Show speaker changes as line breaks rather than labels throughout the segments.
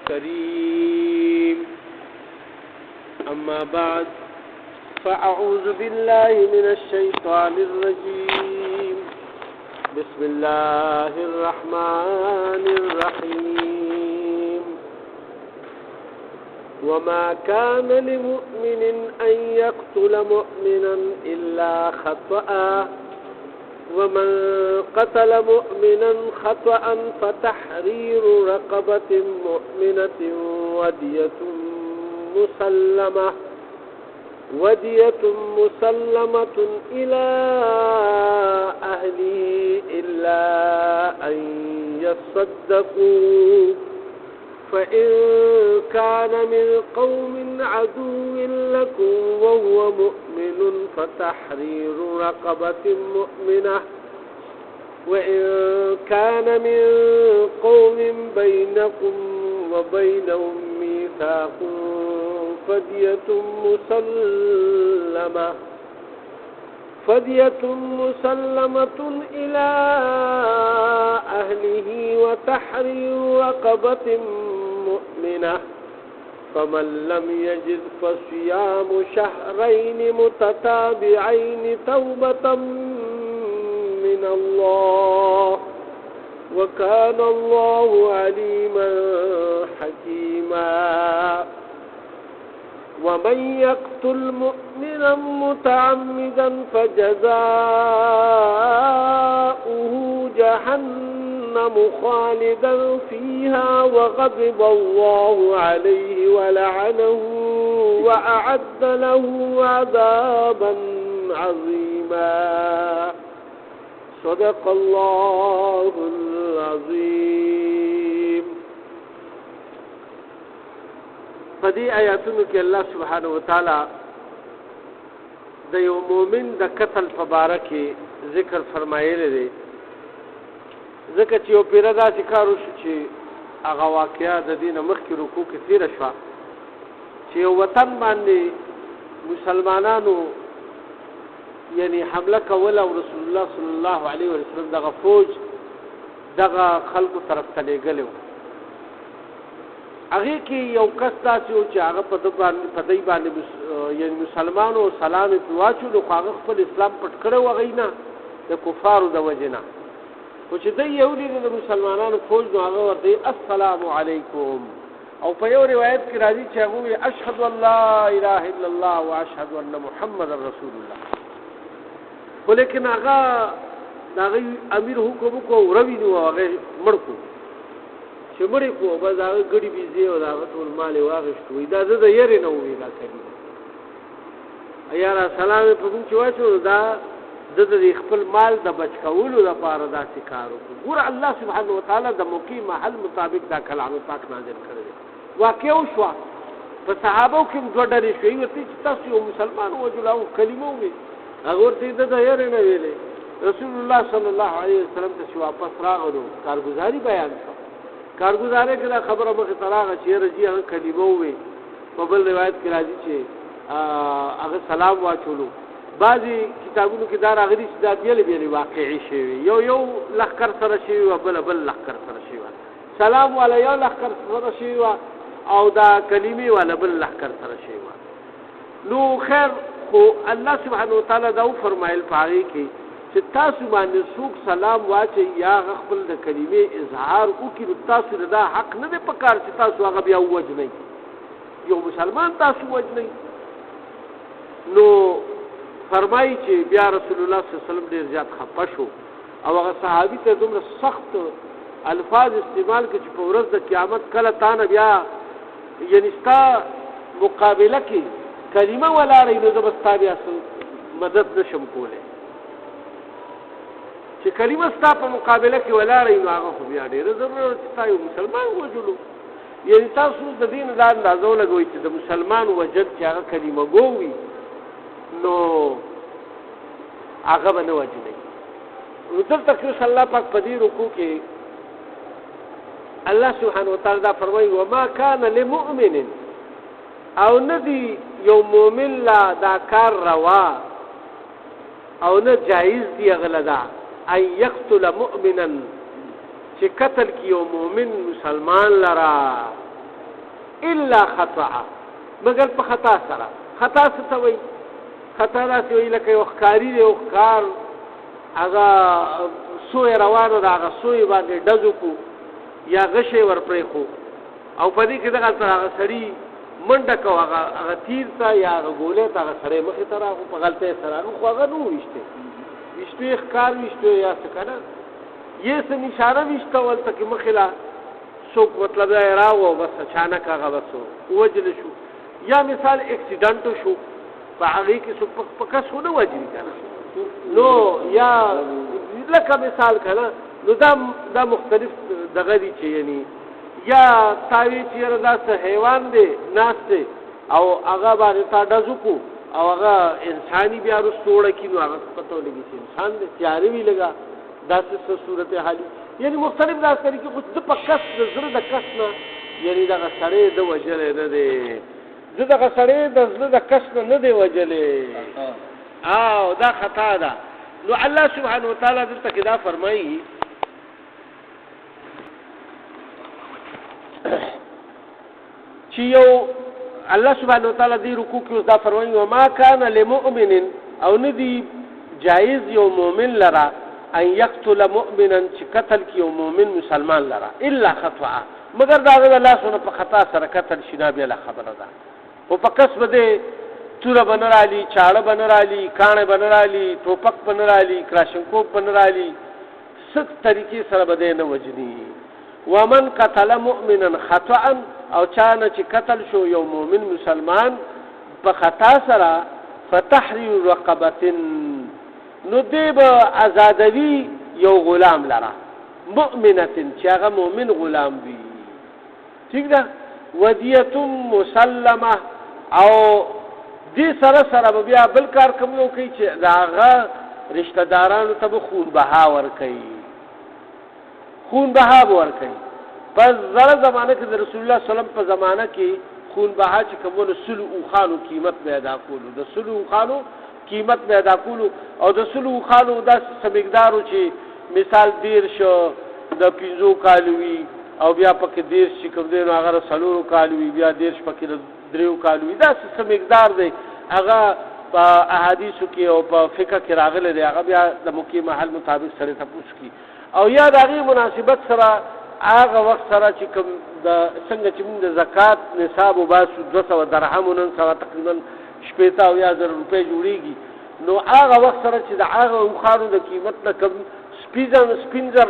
الكريم. أما بعد فأعوذ بالله من الشيطان الرجيم. بسم الله الرحمن الرحيم. وما كان لمؤمن أن يقتل مؤمنا إلا خطأ ومن قتل مؤمنا خطأ فتحرير رقبة مؤمنة ودية مسلمة إلى أهله إلا أن يصدقوا فإن كان من قوم عدو لكم وهو مؤمن فتحرير رقبة مؤمنة وإن كان من قوم بينكم وبينهم ميثاق فدية مسلمة إلى أهله وتحرير رقبة مؤمنة فمن لم يجد فصيام شهرين متتابعين توبة من الله وكان الله عليما حكيما. ومن يقتل مؤمنا متعمدا فجزاؤه جهنم خالدا فيها وغضب الله عليه ولعنه وأعد له عذابا عظيما. صدق الله العظيم. فدی آیاتونو کې الله سبحانه وتعالی د یو مؤمن د قتل مبارک ذکر فرمایلی دی. ځکه چې یو پیره داسې کار وشو چې هغه واقعه د دې نه مخکې رکوع کې تېره شوه چې یو وطن باندې مسلمانانو یعنی حمله کوله او رسول الله صلی الله علیه وسلم دغه فوج دغه خلکو طرف ته لېږلی و. هغې کې یو کس داسې و چې هغه په دی باندې یعنی مسلمانو سلام یې پرې واچولو خو هغه خپل اسلام پټ کړی و هغې نه د کفارو د وجې نه. خو چې دی یې ولیدل د مسلمانانو فوج نو هغه ورته السلام علیکم او په یو روایت کې راځي چې هغه وایي اشهد ان لا اله الا الله واشهد ان محمد رسول الله. خو لیکن هغه د هغې امیر حکم وکړو وروي نو هغه مړ کړو چې مړې کړو بس هغه ګډې بیزې او د هغه ټول مال یې واخېستو. وایي دا زه د یېرې نه ووایي دا کلمه یاره سلام یې په کوم چې واچولو دا د خپل مال د بچ کولو لپاره داسې کار وکړو. ګوره الله سبحانه وتعالی د موقع محل مطابق دا کلام پاک نازل کړی دی. واقع وشوه په صحابو کې هم دوه ډلې شوې ورته چې تاسو یو مسلمان ووژلو او کلمه ووایي هغه ورته د یېرې نه ویلې. رسول الله صلی الله علیه وسلم ته چې واپس راغلو کارګزاري بیان شو. کارګزارۍ کې دا خبره مخې ته راغله چې یاره جي هغه کلمه ووایي. په بل روایت کې راځي چې هغه سلام واچولو. بعضې کتابونو کې دا راغلي چې دا بېلې بېلې واقعې شوي یو لښکر سره شوي وه بله بل لښکر سره شوي وه. سلام والا یو لښکر سره شوي وه او دا کلمې والا بل لښکر سره شوي وه. نو خیر خو الله سبحانه وتعالی دا وفرمایل په هغې کې چې تاسو باندې څوک سلام واچوي یا هغه خپل د کلمې اظهار وکړي نو تاسو د دا حق نه دی په کار چې تاسو هغه بیا ووژنئ. یو مسلمان تاسو ووژنئ. نو فرمایي چې بیا رسول الله صلی الله علیه وسلم ډېر زیات خفه شو او هغه صحابي ته دومره سخت الفاظ استعمال کړي چې په ورځ د قیامت کله تا نه بیا یعنې ستا مقابله کې کلمه ولاړئ نو زه به ستا بیا مدد نه شم کولی. چې کلمه ستا په مقابله کې ولاړئ نو هغه خو بیا ډېره ضرور چې ستا یو مسلمان ووژلو. یعنې تاسو د دې نه دا اندازه ولګوئ چې د مسلمان وجل چې هغه کلمه ګو وي نو هغه به نه وژنئ. نو دلته کې اوس الله پاک په دې رکوع کې الله سبحانه وتعالی دا فرمایي وما كان لمؤمن او ندی یو مؤمن لا دا کار روا او نه جایز دی غلدا ان یقتل مؤمنا چې قتل کی یو مؤمن مسلمان لرا الا خطا مگر په خطا سره. خطا څه ته وایي؟ خطا داسې وایي لکه یو ښکاري دی، یو ښکار هغه سوی روانو ده، هغه سوی باندې ډزو کو یا غشی ورپرېښو او په دې کې دغه سړي منډه کو، هغه تیر ته یا هغه ګولۍ ته هغه سړی مخې ته راغو په غلطۍ سره، خو هغه نه وویشتې، ویشتو یې ښکار ویشتو یا څه که نه یې څه نشانه ویشته ولته کې مخې له څوک مطلب دی راغو بس اچانک هغه بس ووجله شو. یا مثال اکسیډنټ شو، په هغې کې څوک په کس خو نه وجلي که نه، نو یا لکه مثال که نه، نو دا مختلف دغه دي چې یعنی یا تاوی چې یاره دا څه حیوان دی ناست دی او هغه باندې تا ډز وکړو او هغه انساني بیا وروسته وړه کړي، نو هغه پته ولګي چې انسان دی، تیارې وي لږه داسې څه صورت حالي، یعنی مختلف داسې طریقې. خو زه په کس د زړه د کس نه یعنی دغه سړی ده وژلی نه دی، زه دغه سړی د زړه د کس نه نه دی وژلی، او دا خطا ده. نو الله سبحانه وتعالی دلته کې دا فرمایي چې یو الله سبحانه وتعالی دې رکوع کې اوس دا فرمایي وما كان لمؤمن او ندي جایز یو مؤمن لرا ان يقتل مؤمنا چې قتل کې یو مؤمن مسلمان لرا الا خطأ مگر دا الله سبحانه په خطا سره قتل شنا به له خبره ده، او په کسب دې توره بنرالی، چاړه بنرالی، کانه بنرالی، ټوپک بنرالی، کراشنکوب بنرالی، ست طریقې سره بده نه وجني. ومن قتل مؤمنا خطأ او چانه چې قتل شو یو مؤمن مسلمان په خطا سره فتحرير رقبه نو دې به آزادوي یو غلام لرا مؤمنه چې هغه مؤمن غلام وي، ٹھیک ده. ودیه مسلمه او دې سره بیا بل کار کوم یو کوي چې داغه رشتہ دارانو ته خون بها ور کوي، خون بها ور کوي. پس زړه زمانه کې د رسول الله صلی الله علیه وسلم په زمانه کې خون بها چې کومو سلو خانو قیمت پیدا کولو، د سلو خانو قیمت پیدا کولو او د سلو خانو د سمقدارو چې مثال دیر شو د 15 کالوي او بیا پکې دیر شي کوم دی نو هغه سلو کالوي بیا دیر پکې 3 کالوي، دا څه مقدار دی هغه په احادیثو کې او په فقہ کې راغلی دی، هغه بیا د موقع محل مطابق سره تپوس کی او یا د هغې مناسبت سره هغه وخت سره چې کوم د څنګه چې موږ د زکات نصاب وباسو 200 درهم نن سبا تقریبا 80,000 روپۍ جوړېږي، نو هغه وخت سره چې د هغه اوښانو د قیمت نه کم سپین زر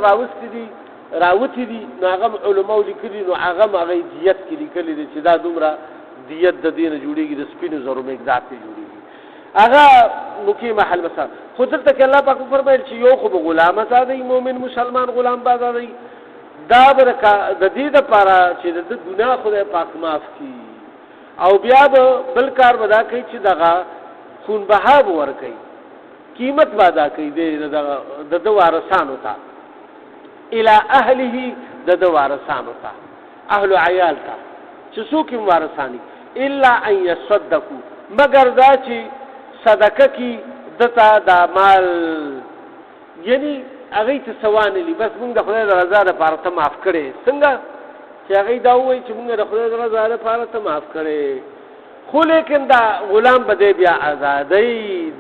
راوتي دي نو هغه علماو لیکلي، نو هغه هغې دیت کې لیکلي دي چې دا دومره دیت د دې نه جوړېږي، د سپینو زرو مقدار ته جوړېږي هغه موقع محل مثلا. خو دلته کې الله پاک فرمایل چې یو خو به غلام آزادوي، مؤمن مسلمان غلام به آزادوي، دا به د دې دپاره چې د ګناه خدای پاک معاف کړي او بیا به بل کار به دا کوي چې دغه خون بها به ورکوي، قیمت به ادا کوي د ده وارثانو ته الى اهله، د ده وارثانو ته اهل عیال ته چې څوک یې وارثاني الا ان يصدقوا مگر دا چې صدقه کی دته دا مال یعنی هغې ته سوانلی بس موږ د خدای د رضا دپاره ته معاف کړې، څنګه چې هغې دا ووایي چې موږ د خدای د رضا دپاره ته معاف کړې، خو لیکن دا غلام به دی بیا ازادۍ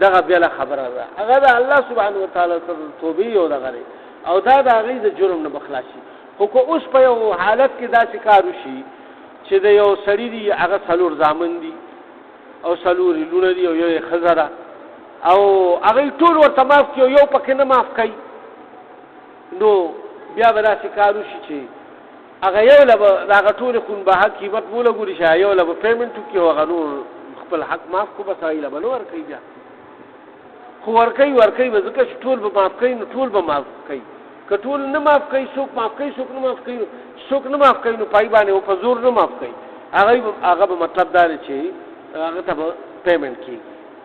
دغه بله خبره ده، هغه د الله سبحانه وتعالی سره توبې او دغه دی او دا د هغې د جرم نه به خلاص شي. خو که اوس په یو حالت کې داسې کار وشي چې د یو سړي دي هغه 4 زامن دي او 4 لونه دي او یو یې ښځه ده او هغې ټول ورته معاف کړي او یو پکې نه معاف کوي، نو بیا به داسې کار وشي چې هغه یو له به د هغه ټولې خون بها قیمت ولګوري چې یو له به پیمنټ وکړي او هغه نور خپل حق معاف کړو، بس هغې له به نه ورکوي بیا، خو ورکوي به ځکه چې ټول به معاف کوي، نو ټول به معاف کوي، که ټول نه معاف کوي څوک معاف کوي څوک نه معاف کوي، څوک نه معاف کوي نو پای باندې او په زور نه معاف کوي، هغه به مطلب دا دی چې هغه ته به پیمنټ کېږي،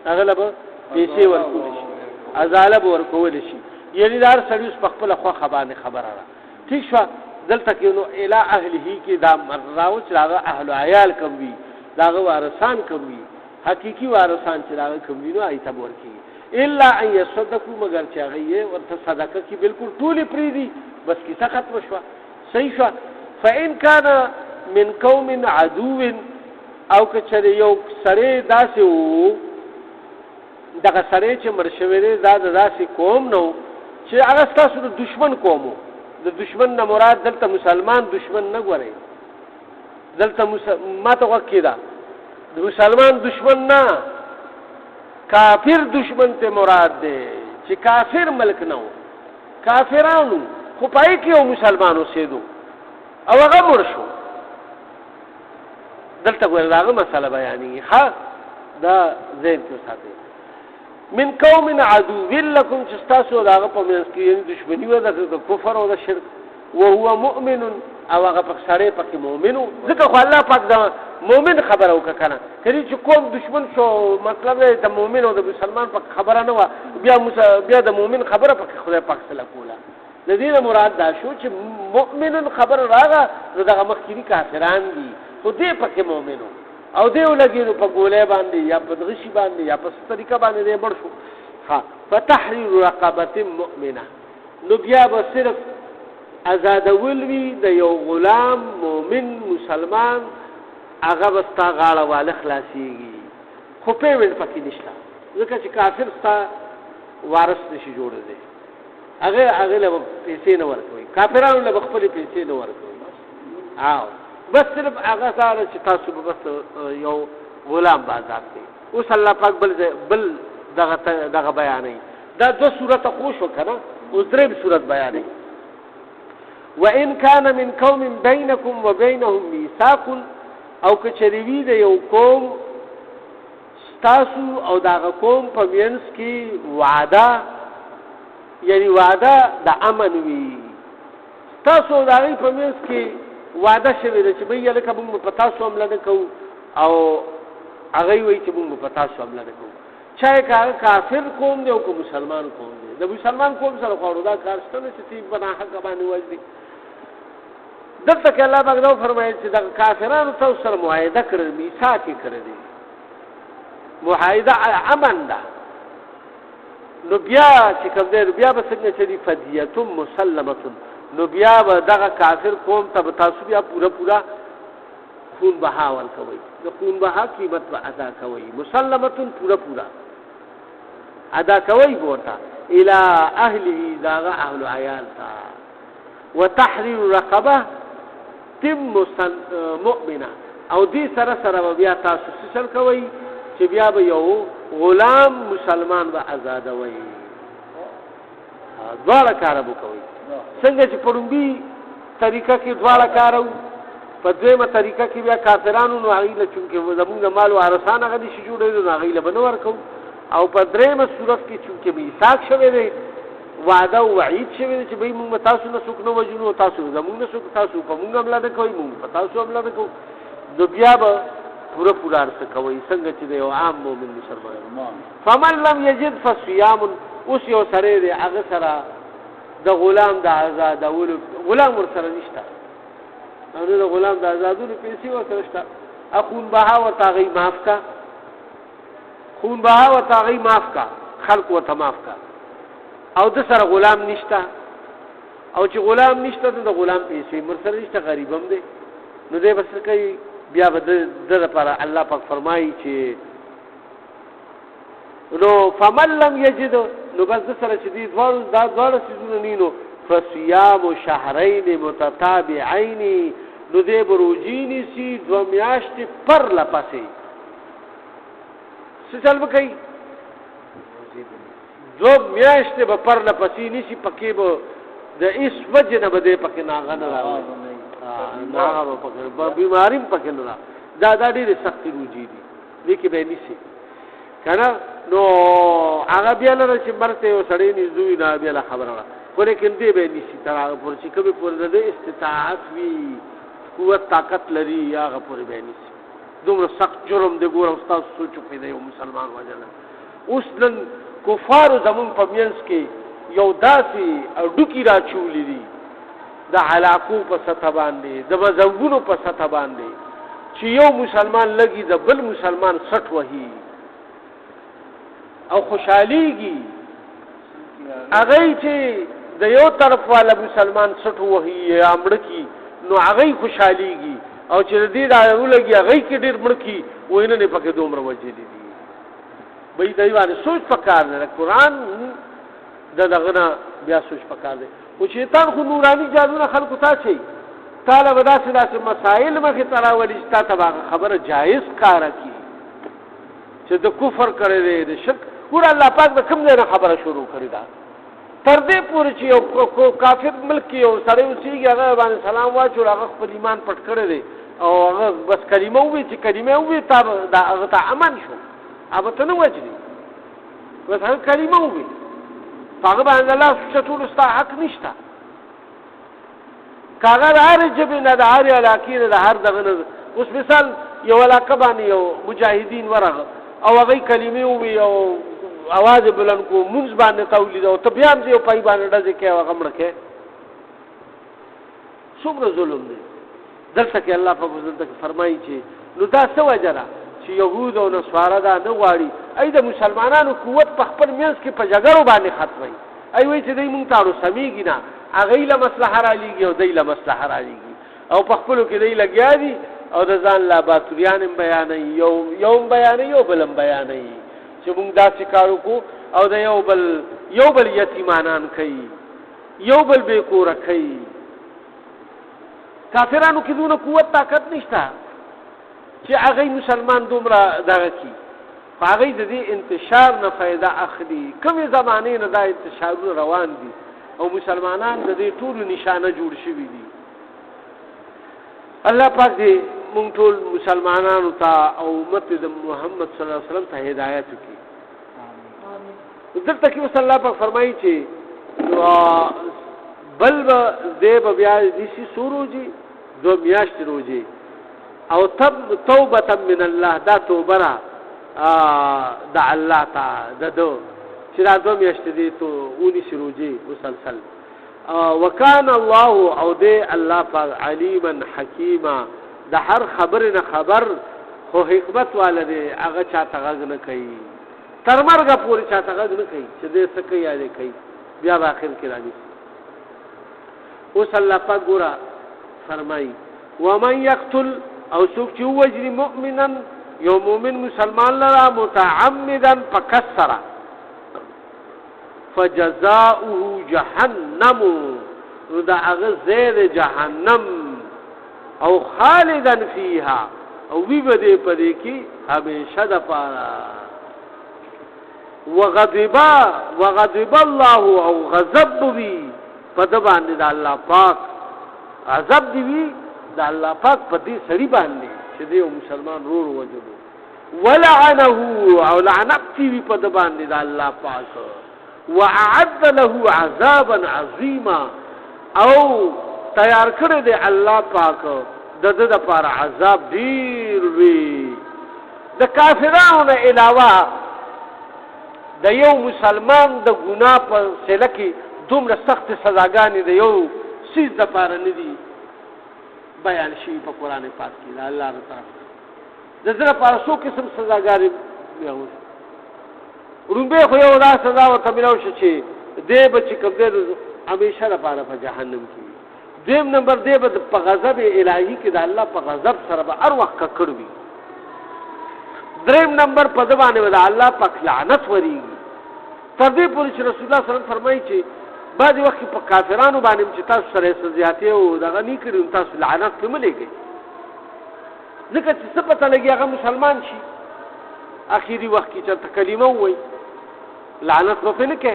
هغه له به پیسې ورکولی شي، ازاله به ورکولی شي، یعنی دا هر سړي اوس په خپله خوښه باندې خبره ده. ٹھیک شوه. دلته کې نو الی اهله کې دا راو چې هغه اهل عیال کم وي، د هغه وارثان کم وي، حقیقي وارثان چې هغه کم وي نو هغې ته به ورکېږي الا ان يصدقوا مگر چې هغې یې ورته صدقه کړي بالکل ټولې پرېږدي، بس کیسه ختمه شوه، صحیح شوه. فإن كان من قوم عدو او کچره یو سره داسې وو دغه سره چې مرشوي دی دا داسې قوم نو چې هغه ستاسو د دشمن قوم وو. د دشمن نه مراد دلته مسلمان دشمن نه ګورئ، دلته ما ته وکړه دا د مسلمان دشمن نه کافر دشمن ته مراد دی چې کافر ملک نه وو، کافرانو خو پای کې یو مسلمان اوسېدو او هغه مړ شو. دلته ګور داغه مسله بیانې ها دا ذهن کې ساتي. من قوم عدو لكم چې تاسو داغه په منځ کې یعنی دشمنی و د کفر او د شرک وهو مؤمن او هغه په سره پکې مؤمن ځکه خو الله پاک دا مؤمن خبره وکړه کړي چې کوم دشمن شو مطلب د مؤمن او د مسلمان په خبره نه و بیا د مؤمن خبره پکې خدای پاک سره کوله. د دې مراد دا شو چې مؤمن خبر راغه دغه مخکینی کافران دي خو دې پکې مؤمنو او دې ولګینو په ګولې باندې یا په غشي باندې یا په طریقه باندې دې مړ شو. ها فتحرير رقبه مؤمنه نو بیا به صرف آزادول وی د یو غلام مؤمن مسلمان هغه بستا غاړه واله خلاصيږي خو پیمنټ پکې نشته ځکه چې کافر ستا وارث نشي جوړ دی هغه له پیسې نه ورکوي کافرانو له خپل پیسې نه ورکوي بس صرف هغه سره چې تاسو به بس یو غلام بازار دی. اوس الله پاک بل دغه بیانې دا دو صورت خوش وکړه اوس درې صورت بیانې. وان كان من قوم بينكم وبينهم ميثاق او کچریوی د یو قوم تاسو او دغه قوم په وینس کې وعده یعنی وعده د امن وی تاسو دغه په وینس کې وعده شوی چې به یله کوم په تاسو عمل نه کو او هغه وی چې موږ په تاسو عمل نه کو چا کافر قوم دی او مسلمان قوم دی د مسلمان قوم سره خورو دا کار ستنه چې تی بنا حق باندې وځي. دلته کې الله پاک دا فرمایي چې د کافرانو تاسو سره معاهده کړی میثاق کړی دی معاهده امن ده نو بیا چې کوم دی بیا به څنګه چې فدیه مسلمه نو بیا به دغه کافر قوم ته تاسو بیا پورا خون بها ورکوي د خون بها قیمت به ادا کوي مسلمه پورا ادا کوي ورته الى اهله دغه اهل عیال تا وتحرير رقبه تم مؤمنه او دې سره بیا تاسو څه کوي چې بیا به یو غلام مسلمان به آزادوي دواړه کار به کوي څنګه چې پړمبي طریقه کې دواړه کارو په دویمه طریقه کې بیا کافرانو نو هغه له چونکه زمونږ مال او ارسان هغه دي چې جوړېږي نو هغه له بنور کو او په دریمه صورت کې چونکه میثاق شوی دی وعده او وعید شوی دی چې به موږ تاسو نه څوک نه وجنو تاسو زمونږ نه څوک تاسو په موږ عمل نه کوي موږ په تاسو عمل نه کوو نو بیا به پورا ارسه کوي څنګه چې یو عام مؤمن مسلمان. فمن لم يجد فصيام اوس یو سره دی هغه سره د غلام د آزادولو غلام ور سره نشته او د غلام د آزادولو پیسې ور سره نشته اخون بها و تاغي معاف کا خون بها و تاغي معاف کا خلق و تماف کا او د سره غلام نشته او چې غلام نشته د غلام پیسې ور سره نشته غریبم دی نو دې بس کوي بیا به د لپاره الله پاک فرمایي چې نو فمن لم یجد نو بس سره چې دې دوار سيزونه نینو فصيام شهرين متتابعين نو دې بروجینی سي دو میاشتې پر لپسې څه چل وکي دو میاشتې به پر لپسې نشي پکې به د اس وجه نه بده پکې ناغنه راوي ناغه پکې بیماری پکې نه دا ډېر سختي روجي دي لیکي به نشي کنه نو هغه بیا لره چې مرته یو سړی نږدې نه بیا خبره خو لیکن دې به نشي تر هغه پر چې کبه پر د استطاعت وی قوت طاقت لري هغه پر به نشي دومره سخت جرم دی ګور استاد سوچ په دی یو مسلمان وجنه اوس نن کفار زمون په مینس کې یو داسي ډوکی را چولې دي د علاقو په سطح باندې د مذهبونو په سطح باندې چې یو مسلمان لګي د بل مسلمان سټ وهي او خوشحاليږي هغه چې د یو طرف والا مسلمان سټ وهي امړ کی نو هغه خوشحاليږي او چې دې دا ولګي هغه کې ډېر مړکی وینه نه پکې دومره وجې دي به دې باندې سوچ پکار نه قرآن دغه نه بیا سوچ پکار دی او شیطان خو نورانی جادو خلکو ته چي تعالی ودا سلاسه مسائل مخه تراولي تا ته خبره جائز کار کی چې د کفر کړي دي د شرک ور الله پاک د کوم نه خبره شروع کړی دا تر دې پورې چې یو کافر ملک یو سړی اوسېږي هغه باندې سلام واچو هغه خپل ایمان پټ کړی دی او هغه بس کلمه وی چې کلمه وی تا دا هغه ته امن شو هغه ته نه وجدي بس هغه کلمه وی هغه باندې الله ستول استا حق نشته کاغه هر جبه نه د هر علاقې نه د هر دغه اوس مثال یو علاقه باندې یو مجاهدین ورغه او هغه کلمه وی او आवाज بلند کو منځ باندې تولید او طبيعت یو پای باندې ډزه کې هغه مړکه څومره ظلم دی دلته کې الله په فضل فرمایي چې نو دا څه وجره چې يهود او نصارا دا نه غواړي اې د مسلمانانو قوت په خپل منځ کې په جګړو باندې ختمي اې وایي چې دوی مونږ تاسو سميږي نه هغه له مصلحه را لېږي او دوی له مصلحه را لېږي او په خپل کې دوی لګیا دي او د ځان لا باتریان بیانې یو بیانې یو بلم بیانې چې موږ داسې کارو کو او د یو بل یتیمانان کوي یو بل بے کور کوي کافرانو کې دونه قوت طاقت نشته چې هغه مسلمان دومره دغه کی هغه د دې انتشار نه فائدہ اخلي کومه زمانه نه دا انتشار روان دي او مسلمانان د دې ټول نشانه جوړ شوي دي الله پاک دې مونږ ټول مسلمانانو ته او امت د محمد صلی الله علیه وسلم ته هدایت وکړي امين دلته کې صلی الله پاک فرمایي چې بل دې بیا دې سي سوروجي دو میاشت روزي او توبه من الله دا توبره د الله تعالی دو چې دا دو میاشت دې ته اونې سروجي مسلسل وکانه الله او دې الله پاک علیما حکیما د هر خبر نه خبر خو حکمت والده هغه چاته غږ نه کوي تر مرګه پورې چاته غږ نه کوي چې دې څه کوي یا دې کوي بیا په اخر کې راځي اوس الله پاک ګوره فرمایي ومن يقتل او څوک چې وجري مؤمنا یو مؤمن مسلمان لرا متعمدا فكسر فجزاؤه جهنم دا هغه زید جهنم او خالدا فيها او وی بده پدې کې همیشه د پاره وغضب الله او غضب وی پد باندې د الله پاک عذاب دی د الله پاک په دې سړي باندې چې دی مسلمان رور وجلو ولعنه او لعنت وی پد باندې د الله پاک واعد له عذابا عظیما او تیار کړی دی الله پاک د دې لپاره عذاب ډیر وی د کافرانو نه علاوه د یو مسلمان د ګناه په سله کې دومره سخت سزاګانې د یو سیز د لپاره نه دي بیان شي په قران پاک کې الله تعالی د دې لپاره څو قسم سزاګانې وي رومبه خو یو دا سزا او تمنو شي چې دې بچ کوم دې همیشه لپاره په جهنم کې دیم نمبر دې په غضب الهي کې د الله په غضب سره به هر وخت کړوي دریم نمبر په ځوانه د الله په لعنت وريږي تر دې پورې چې رسول الله صلی الله علیه وسلم فرمایي چې بعض وخت په کافرانو باندې چې تاسو سره سزیاتې او دغه نه کړی تاسو لعنت په ملګي ځکه چې څه پته لګي هغه مسلمان شي اخیری وخت کې چې کلمه وایي لعنت په نه کې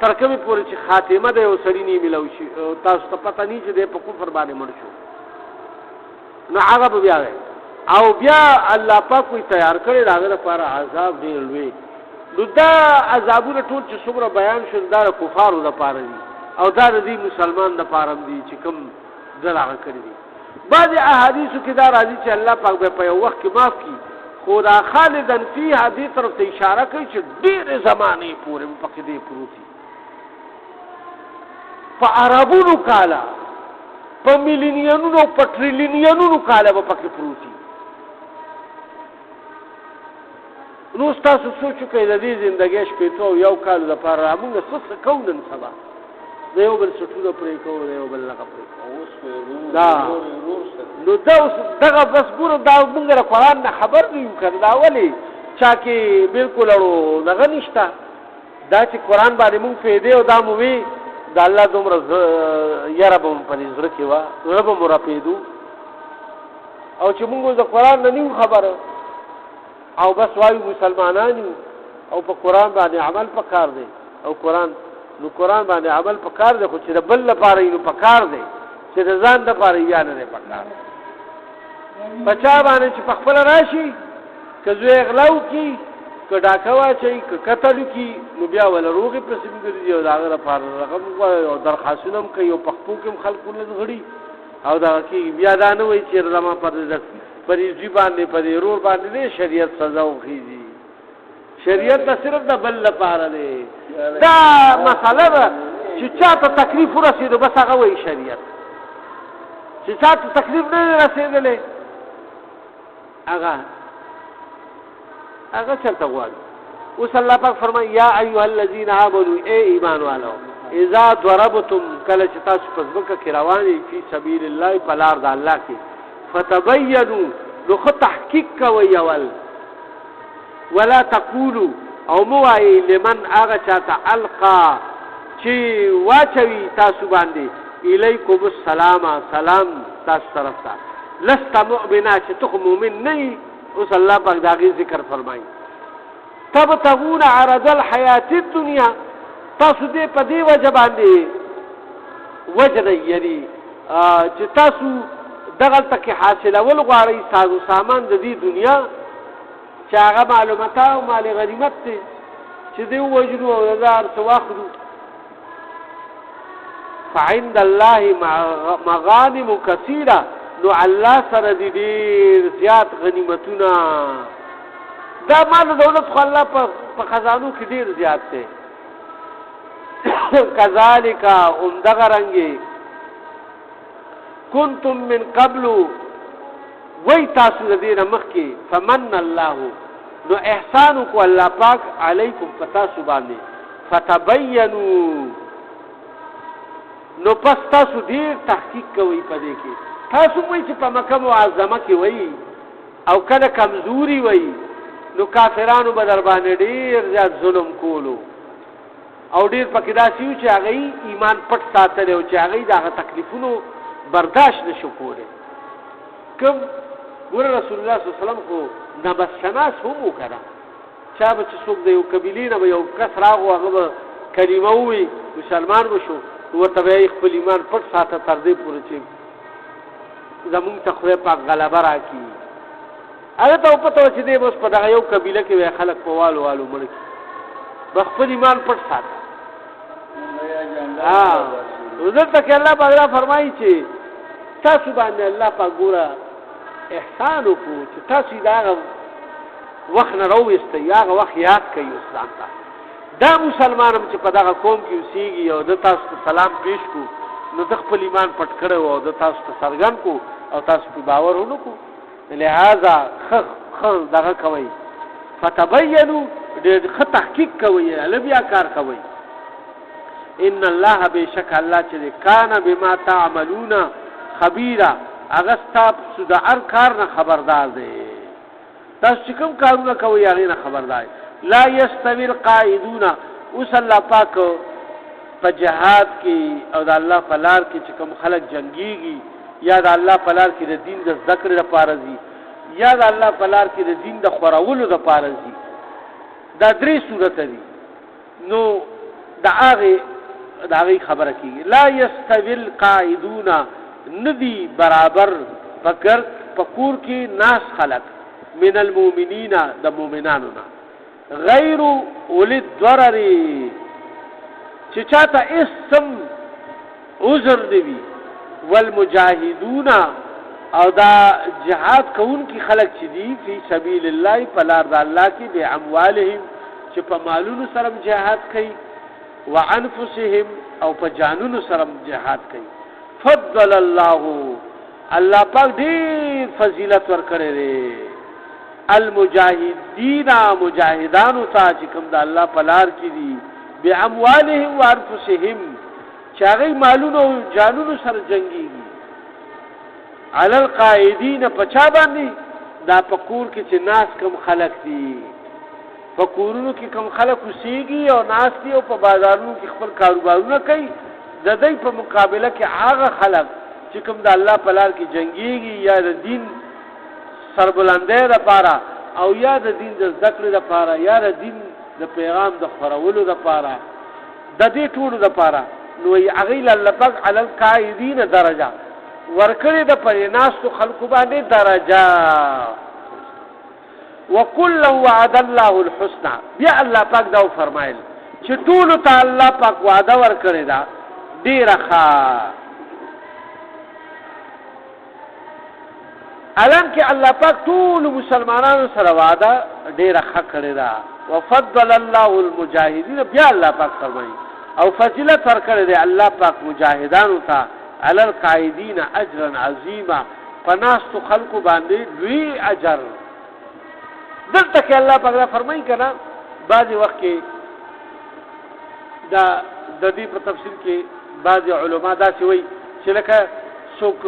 تر کومه پورې چې خاتمه ده او سړی نه ملو شي تاسو ته پته نه چې د په کفر باندې مړ شو نو هغه بیا او بیا الله پاک کوئی تیار کړی راغله لپاره عذاب دی لوی نو دا عذابونه ټول چې څومره بیان شول دا کفارو لپاره دي او دا د مسلمان لپاره دي چې کوم دلغه کړی دي بعض احادیثو کې دا راځي چې الله پاک به په یو وخت کې معاف کړي خدا خالدن فیها دې طرف ته اشاره کوي چې ډېر زمانه پورې په کې دې پروتي فعربونو کالا په ملینیانونو په ټریلیونونو کالا په کې پروتي نو تاسو سوچ کوئ د دې ژوندۍ شپې ته یو کال لپاره موږ څه کوو نن سبا دیو بل سټونه پرې کوو دیو بل لغه پرې دا نو دا اوس دغه بس ګورو دا موږ د قرآن نه خبر نه یو کړ دا ولې چا کې بالکل اړو دغه نشته دا چې قرآن باندې موږ فایده او دا مو وی دا الله دومره یاره به په زړه کې وا زړه به مو راپېدو او چې موږ د قرآن نه نیو خبره او بس وایو مسلمانان او په قرآن باندې عمل پکار دی او قرآن باندې عمل پکار دی خو چې د بل لپاره یې پکار دی چې د ځان لپاره یې نه پکار بچا باندې چې په خپل راشي که زوی غلاو کی که ډاکه واچي که قتل کی نو بیا ول روغي پرسیم ګرځي او دا لپاره رقم او درخواستونه کوي او په خپل کې خلکو نه غړي او دا کی بیا دا نه وایي چې زما پر دې باندې په دې رور باندې شریعت سزا وخیږي شریعت د صرف د بل لپاره دی دا مساله چې چاته تکلیف ورسېدو بس هغه وایي شریعت چې چاته تکلیف نه رسېدلې هغه چلته غواړي اوس الله پاک فرمایي یا ایها الذین آمنوا ای ایمان والو اذا ضربتم کله چې تاسو په ځمکه کې رواني فی سبیل الله په لار د الله کې فتبینوا نو خو تحقیق کوئ اول ولا تقولوا او موای لمن هغه چاته القا چې واچوي تاسو باندې الیکم السلام سلام تاسو طرف ته لست مؤمنا چې ته مؤمن نه اوس الله پاک داغي ذکر فرمایي تبتغون عرض الحیات الدنیا تاسو دې په دې وجه باندې وجه یعنی چې تاسو دغه تک حاصله ول غواړي سازو سامان د دې دنیا چې هغه معلومات او مال غنیمت دي چې دې وجنو او هزار سواخذو فعند الله مغانم كثيره نو الله سره دې زیات غنیمتونه دا مال دولت خو الله په خزانو کې ډیر زیات دي کذالک دغرنګي کنتم من قبل وی تاسو دې مخکي فمن الله نو احسان کو الله پاک علیکم فتاسو باندې فتبینوا نو پس تاسو دې تحقیق کوي پدې کې تاسو وایي چې په مکه معظمه کې وایي او کله کمزوري وایي نو کافرانو به در باندې ډیر زیات ظلم کولو او ډیر پکې داسې چې هغه ایمان پټ ساتل او چې هغه دغه تکلیفونو برداشت نشو کوله کوم ګور رسول الله صلی الله علیه وسلم کو نبشناس هم وکړه چا به چې څوک د یو قبیلې نه یو کس راغو هغه کلمه وي مسلمان وشو ورته یې خپل ایمان پټ ساته تر دې پورې چې زمونږ ته خدای پاک غلبه راکړي هغه ته پته و چې دې اوس په دغه یو قبیله کې وای خلک په والو مړ کړي خپل ایمان پټ ساته دلته کې الله پاک فرمایي چې تاسو باندې الله پاک ګوره احسان وکړو چې تاسو دا وخت نه راوېستئ هغه وخت یاد کړئ اسلام ته دا مسلمانم چې په دغه قوم کې اوسېږي او د تاسو ته سلام پیش کو نو د خپل ایمان پټ کړی او د تاسو ته څرګند کو او تاسو په باور ونه کو لہذا خل دغه کوي فتبینوا د تحقیق کوي بیا کار کوي ان الله بشک الله چې کان بما تعملون خبيرا اغستا سود ار کار نه خبردار دی تاسو چې کوم کارونه کوي هغه نه خبردار لا یستوی القائدون اوس الله پاک په جهاد کې او د الله په لار کې چې کوم خلک جنگيږي یا د الله په لار کې د دین د ذکر لپاره دي یا د الله په لار کې د دین د خورولو لپاره دي دا درې صورت دي نو دا هغه خبره کیږي لا یستوی القائدون ندی برابر فکر پکور کې ناس خلق من المؤمنین د مؤمنانو غیر اولي الضرر چې چاته اسم عذر دی والمجاهدون او دا جهاد کون کی خلق چې دی فی سبیل الله فلار د الله کې به اموالهم چې په مالونو سره جهاد کوي وانفسهم او په جانونو سره جهاد کوي فضل الله پاک ډیر فضیلت ورکړي دي المجاهدین مجاهدانو ته چې کوم د الله په لار کې دي باموالهم وانفسهم چې هغه مالونو او جانونو سره جنگيږي علی القائدین پچا باندې دا پکور کې چې ناس کم خلق دي پکورونو کې کم خلق وسیږي او ناس دي او په بازارونو کې خپل کاروبارونه کوي د دې په مقابله کې هغه خلق چې کوم د الله په لار کې جنگيږي یا د دین سربلندۍ لپاره او یا د دین د ذکر لپاره یا د دین د پیغام د خورولو لپاره د دې ټولو لپاره نو هغه الله پاک علی القائدین درجه ورکړي د پریناستو خلقو باندې درجه وکل وعد الله الحسنى بیا الله پاک دا فرمایل چې ټول ته الله پاک وعده ورکړي دا ډیره ښه الان کې الله پاک ټول مسلمانانو سره وعده ډیره ښه کړی دا وفضل الله المجاهدین بیا الله پاک فرمایي او فضیلت ورکړي دی الله پاک مجاهدانو ته علی القائدین اجرا عظیما پناستو خلقو باندې لوی اجر دلته کې الله پاک فرمایي کنه بعضی وخت کې دا د دې په تفسیر کې بعضی علما دا څه وایي چې لکه څوک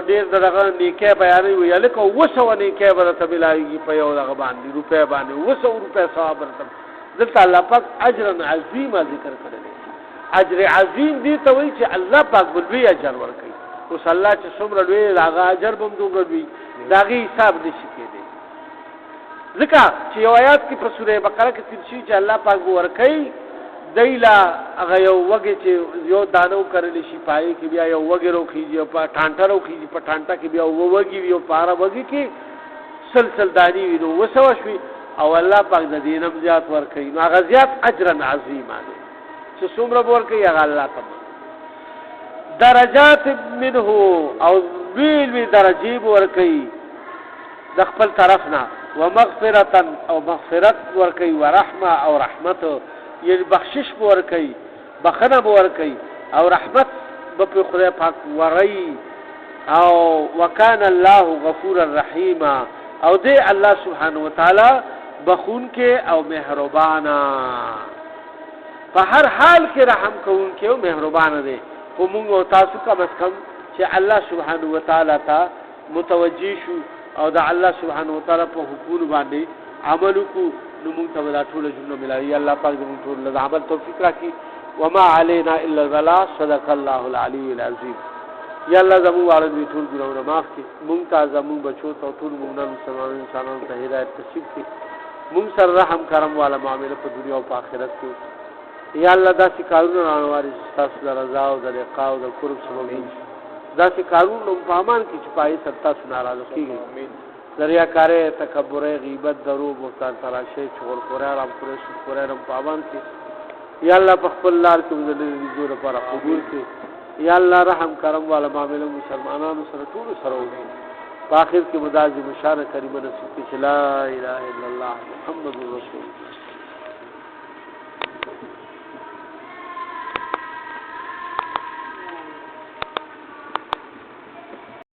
ډېر دغه نیکه بیانوي وي لکه وسو نیکه ورته ملایږي په یو دغه باندې روپیا باندې وسو روپیا ثواب ورته دلته الله پاک اجر عظیم ذکر کړی اجر عظیم دي ته وایي چې الله پاک بلوي اجر ورکړي اوس الله چې څومره لوی هغه اجر به دومره وي داغه حساب نشي کېدی ځکه چې یو آیات کې په سوره بقره کې تیر شي چې الله پاک ورکړي دیلا هغه یو وګي چې یو دانو کړل شي پای کې بیا یو وګي روخیږي او په ټانټه روخیږي په ټانټه کې بیا وګي یو پارا وګي کې سلسل دانی وینو وسو شوي او الله پاک د دینم زیات ورکړي نو هغه زیات اجر عظیم دی چې څومره ورکړي هغه الله تعالی درجات منه او ویل درجه ورکړي د خپل طرفنا ومغفرة او مغفرت ورکړي ورحمه او رحمت یعنی بخشش ورکړي بخنه ورکړي او رحمت په خدای پاک وري او وکانه الله غفور الرحیم او دې الله سبحانه وتعالى بخون کې او مهربانا په هر حال کې رحم کوونکی او مهربان دی خو موږ او تاسو کم از کم چې الله سبحانه وتعالى ته متوجي شو او د الله سبحانه وتعالى په حکم باندې عمل کو نو موږ ته ولا ټول جمله ملایي الله پاک دې موږ ټول له عمل توفیق راکړي وما علينا الا البلاغ صدق الله العلي العظيم یا الله زموږ والد ټول ګناونه معاف کړي موږ ته زموږ بچو ته ټول موږ انسانانو ته هدایت نصیب کړي موږ سره رحم کرم والا معاملې په دنیا او په آخرت کې یا الله دا چې کارونه روانواري تاسو د رضا او د لقاء او د قرب سبب دا چې کارونه په امان کې چې پای ستا ناراضه کیږي دریاکاره تکبر غیبت درو بهتان تراشه چغل خورا رام خورا شو خورا رام په امان کې یا الله په خپل لار کې د زور لپاره قبول کړي یا الله رحم کرم والا معاملې مسلمانانو سره ټول سره وکړي په اخر کې مداز مشاره کریمه نصیب کړي لا اله الا الله محمد رسول الله